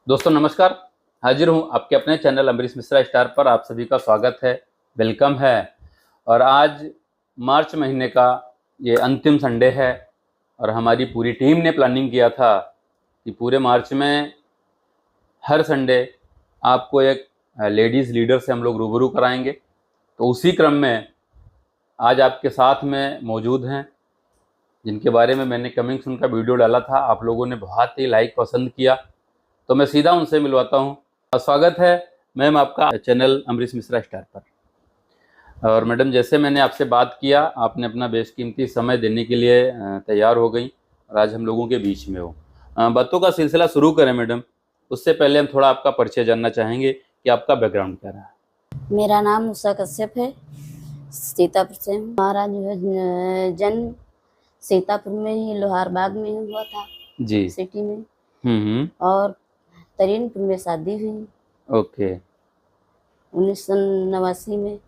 दोस्तों नमस्कार। हाजिर हूँ आपके अपने चैनल अमरीश मिश्रा स्टार पर। आप सभी का स्वागत है, वेलकम है। और आज मार्च महीने का ये अंतिम संडे है और हमारी पूरी टीम ने प्लानिंग किया था कि पूरे मार्च में हर संडे आपको एक लेडीज़ लीडर से हम लोग रूबरू कराएंगे। तो उसी क्रम में आज आपके साथ में मौजूद हैं, जिनके बारे में मैंने कमिंग सून का वीडियो डाला था। आप लोगों ने बहुत ही लाइक पसंद किया, तो मैं सीधा उनसे मिलवाता हूँ। स्वागत है मैम आपका चैनल अमरीश मिश्रा स्टार पर। और मैडम, जैसे मैंने आपसे बात किया, आपने अपना बेशकीमती समय देने के लिए तैयार हो गई और आज हम लोगों के बीच में हो। बातों का सिलसिला शुरू करें मैडम, उससे पहले हम थोड़ा आपका परिचय जानना चाहेंगे कि आपका बैकग्राउंड क्या रहा। मेरा नाम उषा कश्यप है, सीतापुर से हूँ। हमारा जो है जन्म सीतापुर में ही लोहार बाग में ही हुआ था, जी। सिटी में। हम्म। और तरीनपुर में शादी हुई ओके। 1989 में।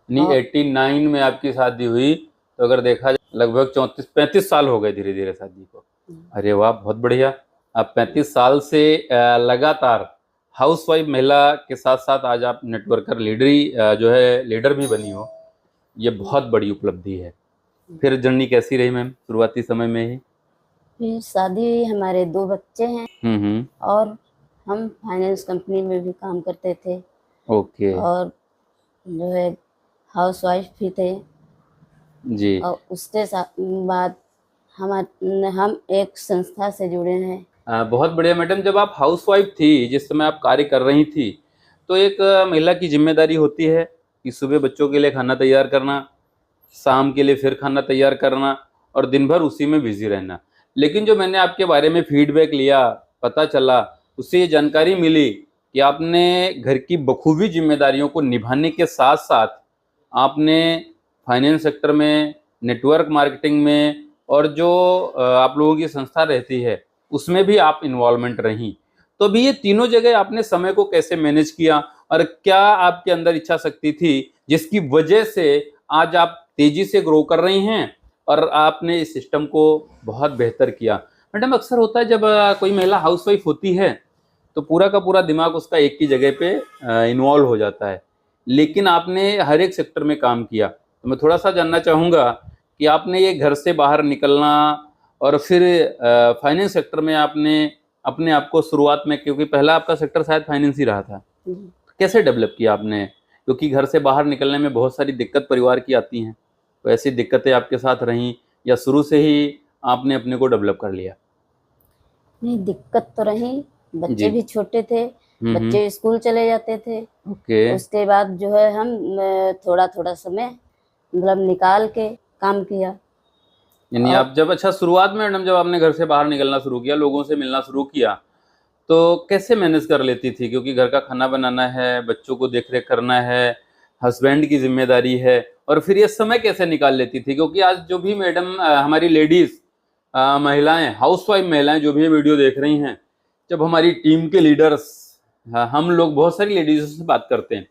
नहीं, और 89 में आपकी शादी हुई, तो अगर देखा जाए लगभग 34-35 साल हो गए धीरे धीरे शादी को। अरे वाह, बहुत बढ़िया। आप 35 साल से लगातार हाउसवाइफ महिला के साथ साथ आज आप नेटवर्कर लीडरी जो है लीडर भी बनी हो, ये बहुत बड़ी उपलब्धि है। फिर जर्नी कैसी रही मैम शुरुआती समय में ही? फिर शादी हुई, हमारे 2 बच्चे हैं। और हम फाइनेंस कंपनी में भी काम करते थे। ओके। और जो है हाउसवाइफ भी थे। जी। और उसके बाद हम एक संस्था से जुड़े हैं। बहुत बढ़िया मैडम। जब आप हाउसवाइफ थी, जिस समय आप कार्य कर रही थी, तो एक महिला की जिम्मेदारी होती है कि सुबह बच्चों के लिए खाना तैयार करना, शाम के लिए फिर खाना तैयार करना और दिन भर उसी में बिजी रहना। लेकिन जो मैंने आपके बारे में फीडबैक लिया, पता चला, उससे ये जानकारी मिली कि आपने घर की बखूबी जिम्मेदारियों को निभाने के साथ साथ आपने फाइनेंस सेक्टर में, नेटवर्क मार्केटिंग में और जो आप लोगों की संस्था रहती है उसमें भी आप इन्वॉल्वमेंट रही। तो अभी ये तीनों जगह आपने समय को कैसे मैनेज किया और क्या आपके अंदर इच्छा शक्ति थी जिसकी वजह से आज आप तेजी से ग्रो कर रही हैं और आपने इस सिस्टम को बहुत बेहतर किया? मैडम, अक्सर होता है जब कोई महिला हाउसवाइफ होती है तो पूरा का पूरा दिमाग उसका एक ही जगह पे इन्वॉल्व हो जाता है, लेकिन आपने हर एक सेक्टर में काम किया। तो मैं थोड़ा सा जानना चाहूँगा कि आपने ये घर से बाहर निकलना और फिर फाइनेंस सेक्टर में आपने अपने आप को शुरुआत में, क्योंकि पहला आपका सेक्टर शायद फाइनेंस ही रहा था, कैसे डेवलप किया आपने? क्योंकि घर से बाहर निकलने में बहुत सारी दिक्कत परिवार की आती हैं, तो ऐसी दिक्कतें आपके साथ रहीं या शुरू से ही आपने अपने को डेवलप कर लिया? नहीं, दिक्कत तो रही। बच्चे जी। भी छोटे थे, बच्चे स्कूल चले जाते थे। ओके। उसके बाद जो है हम थोड़ा थोड़ा समय मतलब निकाल के काम किया। यानी और आप जब, अच्छा शुरुआत में मैडम जब आपने घर से बाहर निकलना शुरू किया, लोगों से मिलना शुरू किया, तो कैसे मैनेज कर लेती थी? क्योंकि घर का खाना बनाना है, बच्चों को देख रेख करना है, हस्बैंड की जिम्मेदारी है, और फिर ये समय कैसे निकाल लेती थी? क्योंकि आज जो भी मैडम हमारी लेडीज महिलाएं, हाउसवाइफ महिलाएं जो भी ये वीडियो देख रही हैं, जब हमारी टीम के लीडर्स, हम लोग बहुत सारी लेडीजों से बात करते हैं,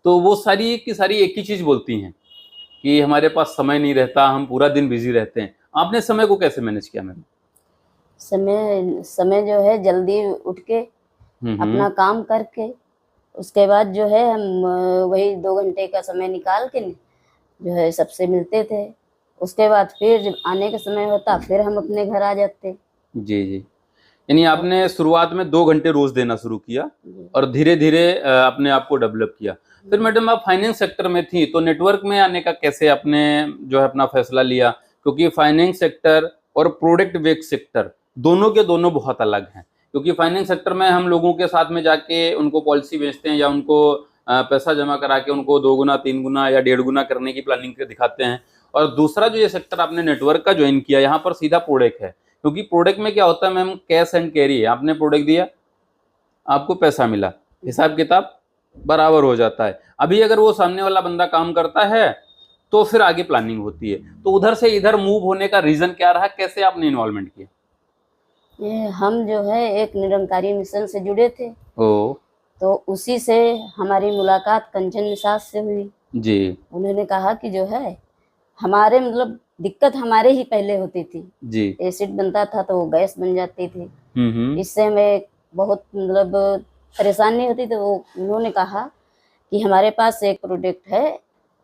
तो वो सारी की सारी एक ही चीज बोलती हैं कि हमारे पास समय नहीं रहता, हम पूरा दिन बिजी रहते हैं। आपने समय को कैसे मैनेज किया मैम? समय समय जो है जल्दी उठ के अपना काम करके उसके बाद जो है हम वही 2 घंटे का समय निकाल के जो है सबसे मिलते थे। उसके बाद फिर जब आने का समय होता फिर हम अपने घर आ जाते। जी जी। यानी आपने शुरुआत में 2 घंटे रोज देना शुरू किया और धीरे धीरे अपने आप को डेवलप किया। फिर मैडम आप फाइनेंस सेक्टर में थी, तो नेटवर्क में आने का कैसे आपने जो है अपना फैसला लिया? क्योंकि फाइनेंस सेक्टर और प्रोडक्ट बेस्ड सेक्टर दोनों के दोनों बहुत अलग हैं। क्योंकि फाइनेंस सेक्टर में हम लोगों के साथ में जाके उनको पॉलिसी बेचते हैं या उनको पैसा जमा करा के उनको 2 गुना 3 गुना या 1.5 गुना करने की प्लानिंग दिखाते हैं। और दूसरा जो ये सेक्टर आपने नेटवर्क का ज्वाइन किया, यहाँ पर सीधा प्रोडक्ट है। क्योंकि प्रोडक्ट में क्या होता है मैम, कैश एंड कैरी है। आपने प्रोडक्ट दिया, आपको पैसा मिला, हिसाब किताब बराबर हो जाता है। अभी अगर वो सामने वाला बंदा काम करता है तो फिर आगे प्लानिंग होती है। तो उधर से इधर मूव होने का रीजन क्या रहा? कैसे आपने इन्वॉल्वमेंट किया? ये हम जो है एक निरंकारी मिशन से जुड़े थे, ओ। तो उसी से हमारी मुलाकात कंचन निषाद से हुई। जी उन्होंने कहा कि जो है हमारे मतलब दिक्कत हमारे ही पहले होती थी। जी। एसिड बनता था तो वो गैस बन जाती थी। हम्म। इससे हमें बहुत मतलब परेशानी होती, तो वो उन्होंने कहा कि हमारे पास एक प्रोडक्ट है,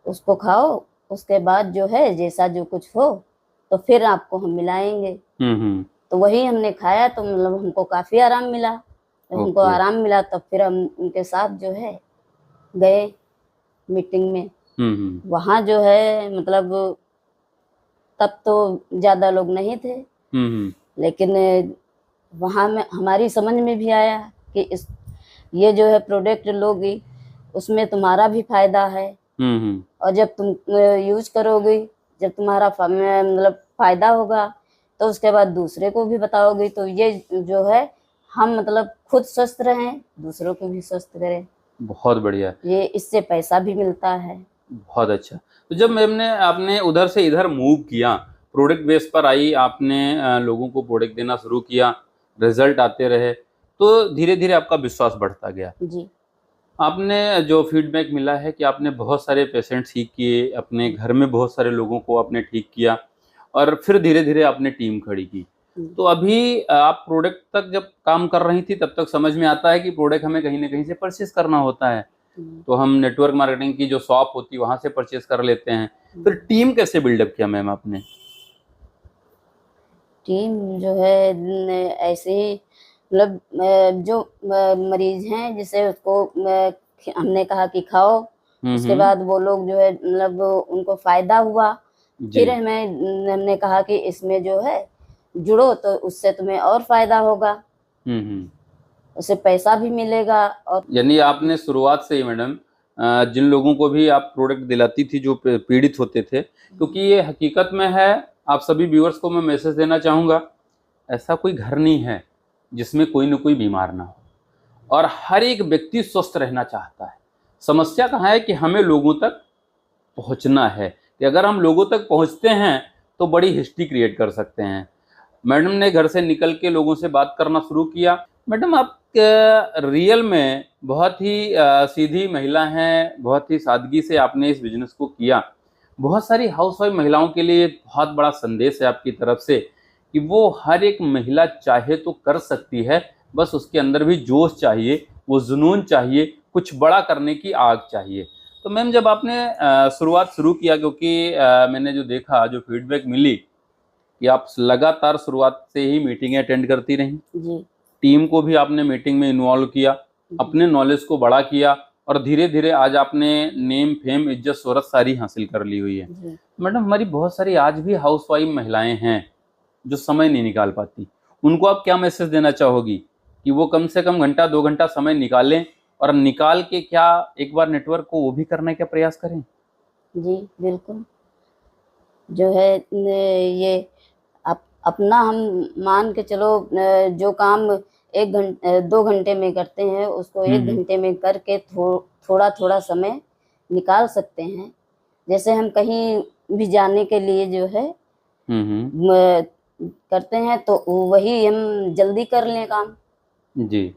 उसको खाओ, उसके बाद जो है जैसा जो कुछ हो तो फिर आपको हम मिलाएंगे। तो वही हमने खाया, तो मतलब हमको काफी आराम मिला। जब हमको ओके। आराम मिला तब फिर हम उनके साथ जो है गए मीटिंग में। वहाँ जो है मतलब तब तो ज्यादा लोग नहीं थे, लेकिन वहाँ में हमारी समझ में भी आया कि इस ये जो है प्रोडक्ट लोगी उसमें तुम्हारा भी फायदा है, और जब तुम यूज करोगी, जब तुम्हारा मतलब फायदा होगा तो उसके बाद दूसरे को भी बताओगी, तो ये जो है हम मतलब खुद स्वस्थ रहें, दूसरों को भी स्वस्थ करें। बहुत बढ़िया। ये इससे पैसा भी मिलता है। बहुत अच्छा। तो जब मैम ने आपने उधर से इधर मूव किया, प्रोडक्ट बेस पर आई, आपने लोगों को प्रोडक्ट देना शुरू किया, रिजल्ट आते रहे, तो धीरे धीरे आपका विश्वास बढ़ता गया। जी। आपने जो फीडबैक मिला है कि आपने बहुत सारे पेशेंट ठीक किए, अपने घर में बहुत सारे लोगों को आपने ठीक किया, और फिर धीरे धीरे आपने टीम खड़ी की। तो अभी आप प्रोडक्ट तक जब काम कर रही थी तब तक समझ में आता है कि प्रोडक्ट हमें कहीं ना कहीं से परचेस करना होता है, तो हम नेटवर्क मार्केटिंग की जो शॉप होती है वहां से परचेस कर लेते हैं। फिर टीम कैसे बिल्डअप किया मैम आपने? टीम जो है ऐसे ही मतलब जो मरीज हैं जिसे उसको हमने कहा कि खाओ, उसके बाद वो लोग जो है मतलब उनको फायदा हुआ, फिर हमने कहा कि इसमें जो है जुड़ो तो उससे तुम्हें और फायदा होगा, उससे पैसा भी मिलेगा। और यानी आपने शुरुआत से ही मैडम जिन लोगों को भी आप प्रोडक्ट दिलाती थी जो पीड़ित होते थे, क्योंकि ये हकीकत में है, आप सभी व्यूअर्स को मैं मैसेज देना चाहूँगा, ऐसा कोई घर नहीं है जिसमें कोई न कोई बीमार ना हो, और हर एक व्यक्ति स्वस्थ रहना चाहता है। समस्या कहाँ है कि हमें लोगों तक पहुँचना है, कि अगर हम लोगों तक पहुँचते हैं तो बड़ी हिस्ट्री क्रिएट कर सकते हैं। मैडम ने घर से निकल के लोगों से बात करना शुरू किया। मैडम आप रियल में बहुत ही सीधी महिला हैं, बहुत ही सादगी से आपने इस बिजनेस को किया। बहुत सारी हाउसवाइफ महिलाओं के लिए बहुत बड़ा संदेश है आपकी तरफ से कि वो हर एक महिला चाहे तो कर सकती है, बस उसके अंदर भी जोश चाहिए, वो जुनून चाहिए, कुछ बड़ा करने की आग चाहिए। तो मैम जब आपने शुरुआत शुरू किया, क्योंकि मैंने जो देखा, जो फीडबैक मिली कि आप लगातार शुरुआत से ही मीटिंगें अटेंड करती रहीं, जी। टीम को भी आपने मीटिंग में इन्वॉल्व किया, अपने नॉलेज को बड़ा किया, और धीरे धीरे आज आपने नेम फेम इज्जत शोहरत सारी हासिल कर ली हुई है। मैडम हमारी बहुत सारी आज भी हाउसवाइफ महिलाएं हैं जो समय नहीं निकाल पाती, उनको आप क्या मैसेज देना चाहोगी कि वो कम से कम घंटा 2 घंटा समय निकालें, और निकाल के क्या एक बार नेटवर्क को वो भी करने का प्रयास करें? जी बिल्कुल। जो है ये अपना हम मान के चलो, जो काम 2 घंटे में करते हैं उसको 1 घंटे में करके थोड़ा थोड़ा समय निकाल सकते हैं। जैसे हम कहीं भी जाने के लिए जो है करते हैं, तो वही हम जल्दी कर लें काम, जी,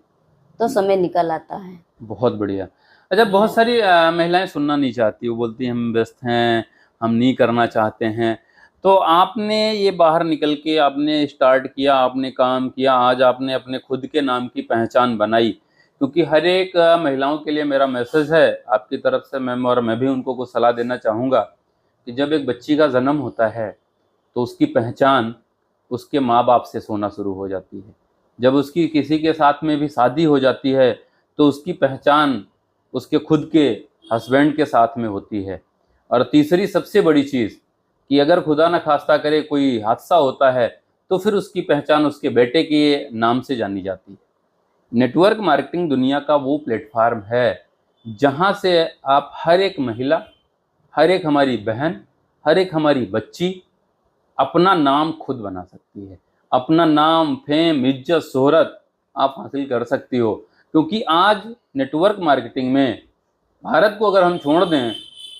तो समय निकल आता है। बहुत बढ़िया। अच्छा, बहुत सारी महिलाएं सुनना नहीं चाहती, वो बोलती हैं हम व्यस्त हैं, हम नहीं करना चाहते हैं। तो आपने ये बाहर निकल के आपने स्टार्ट किया, आपने काम किया, आज आपने अपने खुद के नाम की पहचान बनाई। क्योंकि हर एक महिलाओं के लिए मेरा मैसेज है आपकी तरफ से मैम, और मैं भी उनको कुछ सलाह देना चाहूँगा कि जब एक बच्ची का जन्म होता है तो उसकी पहचान उसके माँ बाप से होना शुरू हो जाती है। जब उसकी किसी के साथ में भी शादी हो जाती है तो उसकी पहचान उसके खुद के हस्बैंड के साथ में होती है। और तीसरी सबसे बड़ी चीज़ कि अगर खुदा न खास्ता करे कोई हादसा होता है तो फिर उसकी पहचान उसके बेटे के नाम से जानी जाती है। नेटवर्क मार्केटिंग दुनिया का वो प्लेटफार्म है जहाँ से आप हर एक महिला, हर एक हमारी बहन, हर एक हमारी बच्ची अपना नाम खुद बना सकती है, अपना नाम, फेम, इज्जत, शोहरत आप हासिल कर सकती हो। क्योंकि आज नेटवर्क मार्केटिंग में भारत को अगर हम छोड़ दें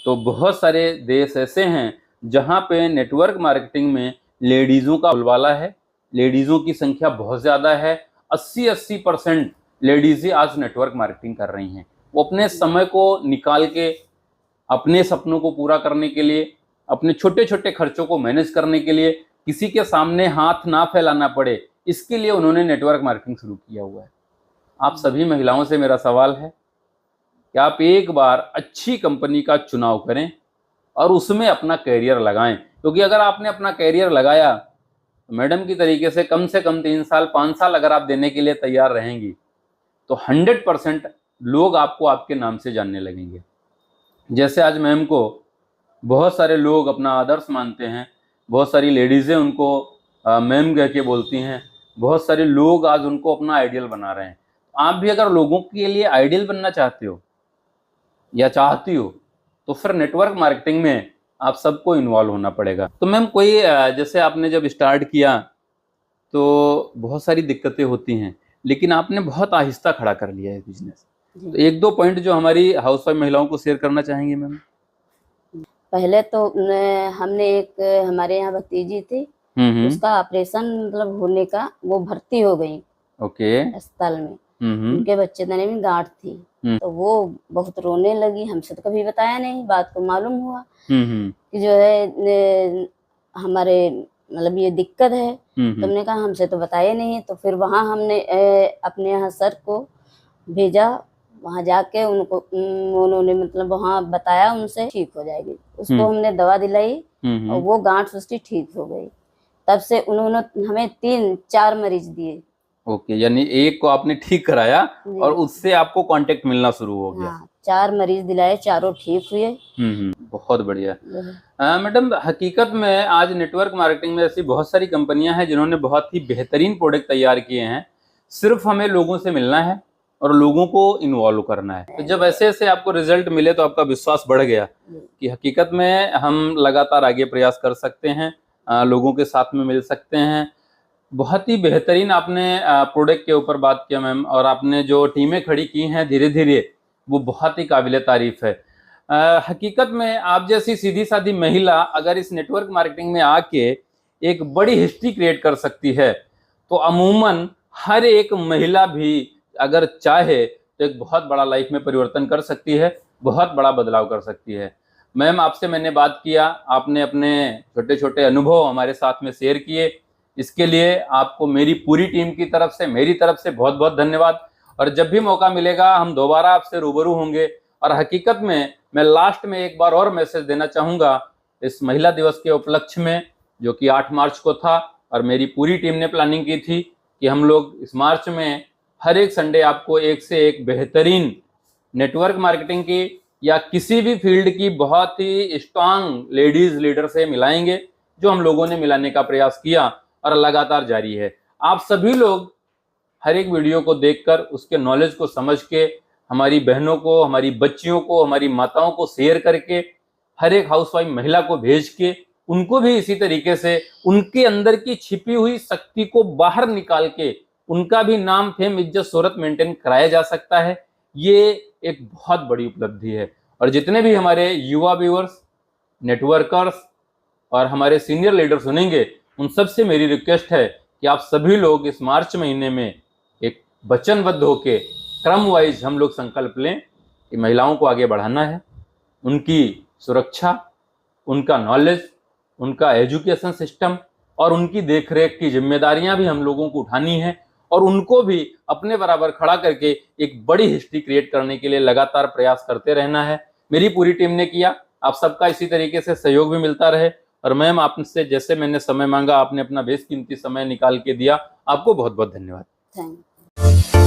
तो बहुत सारे देश ऐसे हैं जहां पे नेटवर्क मार्केटिंग में लेडीज़ों का बोलबाला है, लेडीज़ों की संख्या बहुत ज़्यादा है। 80% लेडीज़ ही आज नेटवर्क मार्केटिंग कर रही हैं। वो अपने समय को निकाल के अपने सपनों को पूरा करने के लिए, अपने छोटे छोटे खर्चों को मैनेज करने के लिए, किसी के सामने हाथ ना फैलाना पड़े, इसके लिए उन्होंने नेटवर्क मार्केटिंग शुरू किया हुआ है। आप सभी महिलाओं से मेरा सवाल है कि आप एक बार अच्छी कंपनी का चुनाव करें और उसमें अपना कैरियर लगाएं, क्योंकि अगर आपने अपना कैरियर लगाया तो मैडम की तरीके से कम 3 साल 5 साल अगर आप देने के लिए तैयार रहेंगी तो 100% लोग आपको आपके नाम से जानने लगेंगे। जैसे आज मैम को बहुत सारे लोग अपना आदर्श मानते हैं, बहुत सारी लेडीज़ें उनको मैम कह के बोलती हैं, बहुत सारे लोग आज उनको अपना आइडियल बना रहे हैं। आप भी अगर लोगों के लिए आइडियल बनना चाहते हो या चाहती हो तो फिर नेटवर्क मार्केटिंग में आप सबको इन्वॉल्व होना पड़ेगा। तो मैम कोई जैसे आपने जब स्टार्ट किया तो बहुत सारी दिक्कतें होती हैं, लेकिन आपने बहुत आहिस्ता खड़ा कर लिया है बिजनेस। तो 1-2 पॉइंट जो हमारी हाउसवाइफ महिलाओं को शेयर करना चाहेंगे मैम? पहले तो हमने एक हमारे यहाँ भतीजी थी, उसका ऑपरेशन मतलब होने का, वो भर्ती हो गई ओके अस्पताल में। उनके बच्चेदानी में गांठ थी, तो वो बहुत रोने लगी। हमसे तो कभी बताया नहीं, बात को मालूम हुआ कि जो है हमारे मतलब ये दिक्कत है। तुमने कहा हमसे तो बताया नहीं। तो फिर वहाँ हमने अपने यहाँ सर को भेजा, वहाँ जाके उन्होंने मतलब वहाँ बताया, उनसे ठीक हो जाएगी। उसको हमने दवा दिलाई और वो गांठ उसकी ठीक हो गई। तब से उन्होंने हमें 3-4 मरीज दिए। ओके, यानी एक को आपने ठीक कराया और उससे आपको कांटेक्ट मिलना शुरू हो गया। हाँ, 4 मरीज दिलाए, चारों ठीक हुए। बहुत बढ़िया। मैडम, हकीकत में आज नेटवर्क मार्केटिंग में ऐसी बहुत सारी कंपनियां हैं जिन्होंने बहुत ही बेहतरीन प्रोडक्ट तैयार किए हैं। सिर्फ हमें लोगों से मिलना है और लोगों को इन्वॉल्व करना है। तो जब ऐसे ऐसे आपको रिजल्ट मिले तो आपका विश्वास बढ़ गया कि हकीकत में हम लगातार आगे प्रयास कर सकते हैं, लोगों के साथ में मिल सकते हैं। बहुत ही बेहतरीन आपने प्रोडक्ट के ऊपर बात किया मैम, और आपने जो टीमें खड़ी की हैं धीरे धीरे, वो बहुत ही काबिले तारीफ है। हकीकत में आप जैसी सीधी सादी महिला अगर इस नेटवर्क मार्केटिंग में आके एक बड़ी हिस्ट्री क्रिएट कर सकती है तो अमूमन हर एक महिला भी अगर चाहे तो एक बहुत बड़ा लाइफ में परिवर्तन कर सकती है, बहुत बड़ा बदलाव कर सकती है। मैम, आपसे मैंने बात किया, आपने अपने छोटे छोटे अनुभव हमारे साथ में शेयर किए, इसके लिए आपको मेरी पूरी टीम की तरफ से, मेरी तरफ से बहुत बहुत धन्यवाद। और जब भी मौका मिलेगा हम दोबारा आपसे रूबरू होंगे। और हकीकत में मैं लास्ट में एक बार और मैसेज देना चाहूँगा इस महिला दिवस के उपलक्ष्य में, जो कि 8 मार्च को था, और मेरी पूरी टीम ने प्लानिंग की थी कि हम लोग इस मार्च में हर एक संडे आपको एक से एक बेहतरीन नेटवर्क मार्केटिंग की या किसी भी फील्ड की बहुत ही स्ट्रांग लेडीज लीडर से मिलाएंगे, जो हम लोगों ने मिलाने का प्रयास किया और लगातार जारी है। आप सभी लोग हर एक वीडियो को देखकर उसके नॉलेज को समझ के हमारी बहनों को, हमारी बच्चियों को, हमारी माताओं को शेयर करके, हर एक हाउसवाइफ महिला को भेज के उनको भी इसी तरीके से उनके अंदर की छिपी हुई शक्ति को बाहर निकाल के उनका भी नाम, फेम, इज्जत, शोहरत मेंटेन कराया जा सकता है। ये एक बहुत बड़ी उपलब्धि है। और जितने भी हमारे युवा व्यूअर्स, नेटवर्कर्स और हमारे सीनियर लीडर सुनेंगे, उन सबसे मेरी रिक्वेस्ट है कि आप सभी लोग इस मार्च महीने में एक वचनबद्ध होके क्रम वाइज हम लोग संकल्प लें कि महिलाओं को आगे बढ़ाना है, उनकी सुरक्षा, उनका नॉलेज, उनका एजुकेशन सिस्टम और उनकी देखरेख की जिम्मेदारियां भी हम लोगों को उठानी है, और उनको भी अपने बराबर खड़ा करके एक बड़ी हिस्ट्री क्रिएट करने के लिए लगातार प्रयास करते रहना है। मेरी पूरी टीम ने किया, आप सबका इसी तरीके से सहयोग भी मिलता रहे। और मैम, आपसे जैसे मैंने समय मांगा, आपने अपना बेशकीमती समय निकाल के दिया, आपको बहुत बहुत धन्यवाद। Thank you.